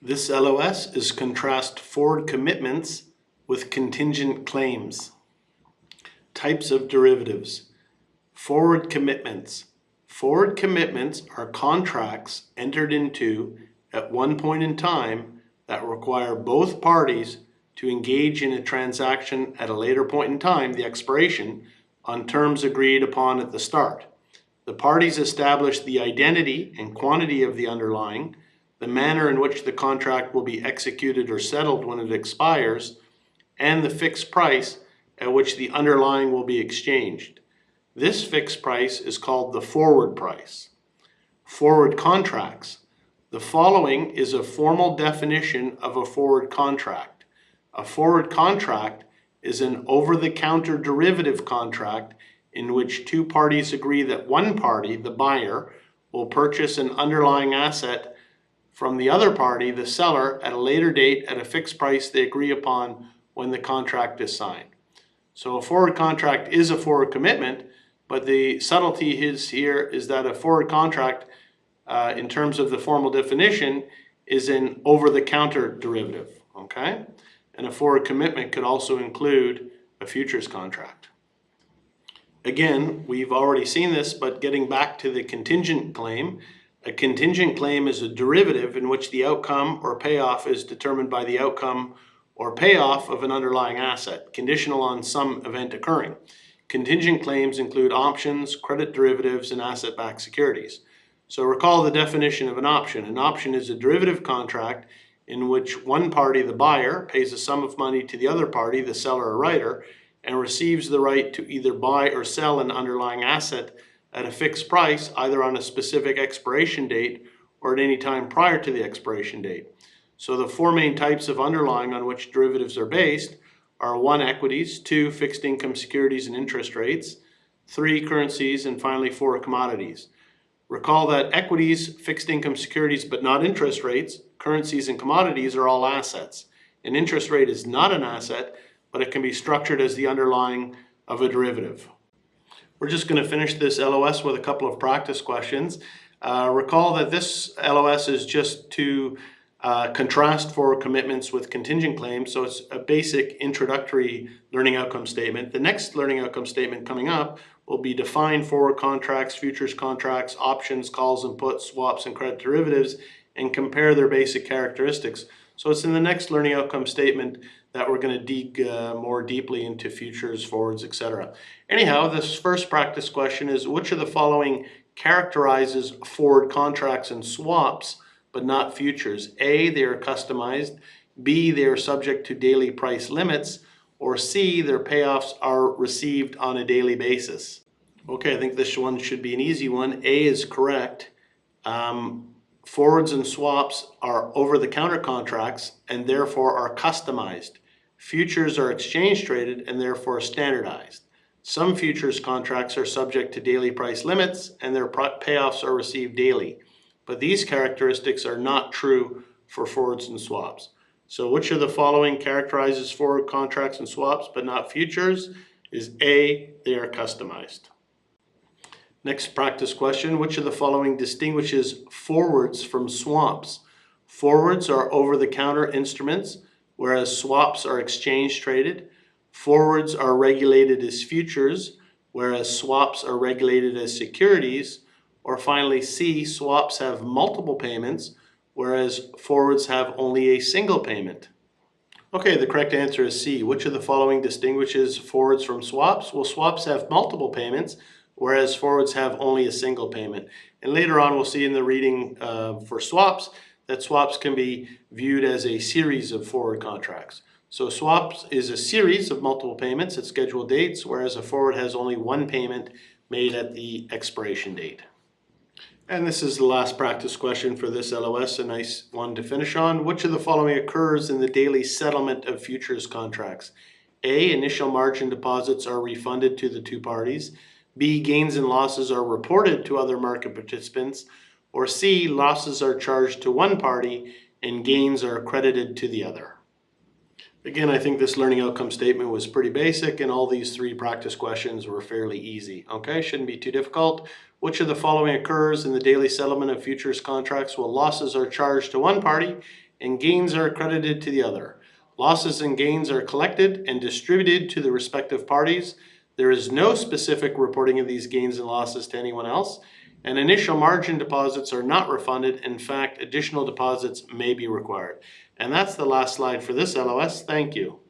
This LOS is contrast forward commitments with contingent claims. Types of derivatives. Forward commitments. Forward commitments are contracts entered into at one point in time that require both parties to engage in a transaction at a later point in time, the expiration, on terms agreed upon at the start. The parties establish the identity and quantity of the underlying, the manner in which the contract will be executed or settled when it expires, and the fixed price at which the underlying will be exchanged. This fixed price is called the forward price. Forward contracts. The following is a formal definition of a forward contract. A forward contract is an over-the-counter derivative contract in which two parties agree that one party, the buyer, will purchase an underlying asset from the other party, the seller, at a later date at a fixed price they agree upon when the contract is signed. So a forward contract is a forward commitment, but the subtlety here is that a forward contract, in terms of the formal definition, is an over-the-counter derivative, okay? And a forward commitment could also include a futures contract. Again, we've already seen this, but getting back to the contingent claim, a contingent claim is a derivative in which the outcome or payoff is determined by the outcome or payoff of an underlying asset, conditional on some event occurring. Contingent claims include options, credit derivatives, and asset-backed securities. So recall the definition of an option. An option is a derivative contract in which one party, the buyer, pays a sum of money to the other party, the seller or writer, and receives the right to either buy or sell an underlying asset at a fixed price, either on a specific expiration date or at any time prior to the expiration date. So the four main types of underlying on which derivatives are based are 1, equities, 2, fixed income securities and interest rates, 3, currencies, and finally 4, commodities. Recall that equities, fixed income securities, but not interest rates, currencies, and commodities are all assets. An interest rate is not an asset, but it can be structured as the underlying of a derivative. We're just going to finish this LOS with a couple of practice questions. Recall that this LOS is just to contrast forward commitments with contingent claims, so it's a basic introductory learning outcome statement. The next learning outcome statement coming up will be define forward contracts, futures contracts, options, calls and puts, swaps, and credit derivatives, and compare their basic characteristics. So it's in the next learning outcome statement that we're going to dig more deeply into futures, forwards, etc. Anyhow, this first practice question is, which of the following characterizes forward contracts and swaps but not futures? A, they are customized. B, they are subject to daily price limits. Or C, their payoffs are received on a daily basis. Okay, I think this one should be an easy one. A is correct. Forwards and swaps are over-the-counter contracts and therefore are customized. Futures are exchange-traded and therefore standardized. Some futures contracts are subject to daily price limits and their payoffs are received daily. But these characteristics are not true for forwards and swaps. So which of the following characterizes forward contracts and swaps but not futures? Is A, they are customized. Next practice question, which of the following distinguishes forwards from swaps? Forwards are over-the-counter instruments, whereas swaps are exchange-traded. Forwards are regulated as futures, whereas swaps are regulated as securities. Or finally, C, swaps have multiple payments, whereas forwards have only a single payment. Okay, the correct answer is C. Which of the following distinguishes forwards from swaps? Well, swaps have multiple payments, whereas forwards have only a single payment. And later on, we'll see in the reading for swaps that swaps can be viewed as a series of forward contracts. So swaps is a series of multiple payments at scheduled dates, whereas a forward has only one payment made at the expiration date. And this is the last practice question for this LOS, a nice one to finish on. Which of the following occurs in the daily settlement of futures contracts? A, initial margin deposits are refunded to the two parties. B, gains and losses are reported to other market participants. Or C, losses are charged to one party and gains are credited to the other. Again, I think this learning outcome statement was pretty basic and all these three practice questions were fairly easy. Okay, shouldn't be too difficult. Which of the following occurs in the daily settlement of futures contracts? Well, losses are charged to one party and gains are credited to the other. Losses and gains are collected and distributed to the respective parties. There is no specific reporting of these gains and losses to anyone else, and initial margin deposits are not refunded. In fact, additional deposits may be required. And that's the last slide for this LOS. Thank you.